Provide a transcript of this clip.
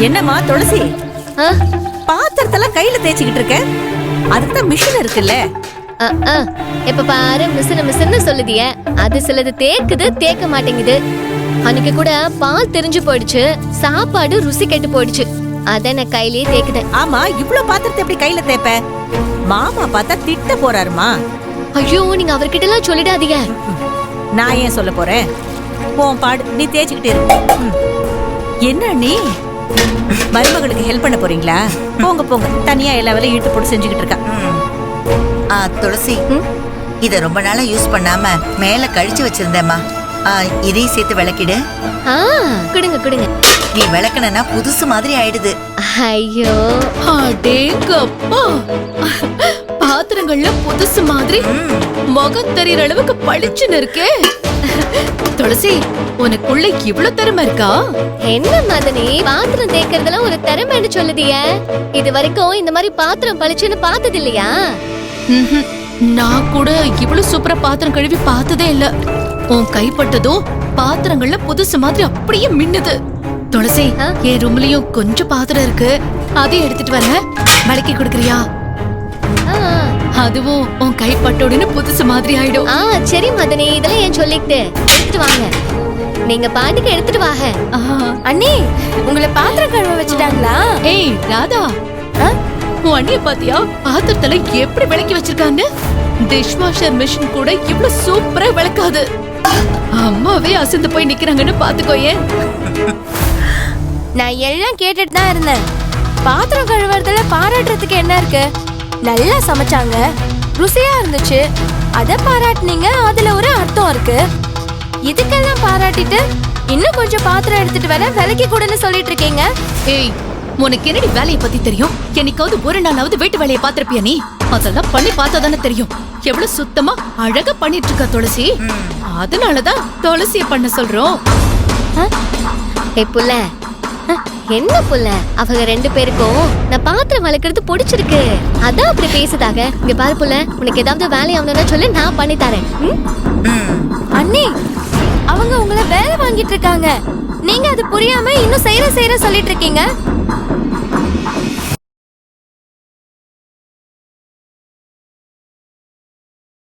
என்னம்மா துளசி, ஆ, பாத்திரத்தெல்லாம் கையில தேய்ச்சிக்கிட்டு இருக்க? அதுக்கு தான் மிஷின் இருக்குல்ல. ஆ, ஆ. இப்ப பாரு மிஸ்ன்னு சொல்லுதிய. அது சிலது தேக்குது, தேக்க மாட்டேங்குது. அன்னைக்கு கூட பால் தெரிஞ்சு போயிடுச்சு, சாப்பாடு ருசி கெட்டு போயிடுச்சு. அத நான் கையிலேயே தேக்குதேன். ஆமா, இவ்ளோ பாத்திரத்தை எப்படி கையில தேய்ப்ப? மாமா பார்த்தா திட்ட போறாருமா. ஐயோ, நீங்க அவர்கிட்ட எல்லாம் சொல்லிடாதீங்க. நான் ஏன் சொல்ல போறேன்? உன் பாடு, நீ தேய்ச்சிக்கிட்டே இரு. என்ன நீ மருமகளுக்கு ஹெல்ப் பண்ண போறீங்களா? போங்க போங்க, தனியா எல்லா வேலையும் இழுத்து போட்டு செஞ்சுக்கிட்டு இருக்கா. துளசி, இத ரொம்ப நாளா யூஸ் பண்ணாம மேல கழிச்சு வச்சிருந்தேம்மா. இதையும் சேர்த்து விளக்கிடு. குடுங்க குடுங்க. நீ விளக்கணும்னா புதுசு மாதிரி ஆயிடுது. ஐயோ, அடேங்கப்பா, பாத்திரங்கள்ல புதுசு மாதிரி முகம் தெரியற அளவுக்கு பளிச்சுன்னு இருக்கே. துளசி, உனக்குள்ள இவ்ளோ திறமை இருக்கா? என்ன மதனி, பாத்திரம் தேய்க்கிறதுல ஒரு திறமைன்னு சொல்லுதிய. இது வரைக்கும் இந்த மாதிரி பாத்திரம் பளிச்சுன்னு பார்த்தது இல்லையா? நான் கூட இவ்வளவு சூப்பரா பாத்திரம் கழுவி பார்த்ததே இல்ல. உன் கைப்பட்டதும் பாத்திரங்கள்ல புதுசு மாதிரி அப்படியே மின்னுது. துளசி, என் ரூம்லயும் கொஞ்சம் பாத்திரம் இருக்கு, அதையும் எடுத்துட்டு வரேன், விளக்கி கொடுக்கறியா? அதுவும் உன் கைப்பட்டோடனே புதுசு மாதிரி ஆயிடும். சரி மதனி, இதெல்லாம் ஏன் சொல்லிட்டு எடுத்துட்டு வாங்க. நீங்க பாட்டுக்கு எடுத்துட்டு வாங்க. அண்ணி, உங்களை பாத்திரம் கழுவ வச்சுட்டாங்களா? ஏய் ராதா, உன் அண்ணிய பாத்தியா பாத்திரத்துல எப்படி விளக்கி வச்சிருக்கான்னு? டிஷ் வாஷர் மிஷின் கூட இவ்வளவு சூப்பரா விளக்காது. அம்மாவே அசந்து போய் நிக்கிறாங்கன்னு பாத்துக்கோயே. நான் எல்லாம் கேட்டுட்டு தான் இருந்தேன். பாத்திரம் கழுவுறதுல பாராட்டுறதுக்கு என்ன இருக்கு? நல்லா சமைச்சாங்க, ருசியா இருந்துச்சு, அத பாராட்டுனீங்க, அதுல ஒரு அர்த்தம் இருக்கு. இதுக்கெல்லாம் பாராட்டிட்டு இன்னும் கொஞ்சம் பாத்திரம் எடுத்துட்டு வர விலைக்கு கூடன்னு சொல்லிட்டு இருக்கீங்க. ஏய், உனக்கு என்னடி வேலையை பத்தி தெரியும்? என்னைக்காவது ஒரு நாளாவது வீட்டு வேலையை பாத்திருப்பியா நீ? அதெல்லாம் பண்ணி பார்த்தாதானே தெரியும். எவ்வளவு சுத்தமா அழகா பண்ணிட்டு இருக்க துளசி. அதனாலதான் துளசிய பண்ண சொல்றோம். புள்ள, என்ன புள்ள, அவங்க ரெண்டு பேருக்கும் நான் பாத்திரம் வளர்க்கறது பிடிச்சிருக்கு, அதான் அப்படி பேசுதாங்க. இங்க பாரு புள்ள, உனக்கு ஏதாவது வேலை ஆகணும்னா சொல்லு, நான் பண்ணி தரேன். அண்ணி, அவங்க உங்களை வேலை வாங்கிட்டு இருக்காங்க, நீங்க அது புரியாம இன்னும் செய்யற சொல்லிட்டு இருக்கீங்க.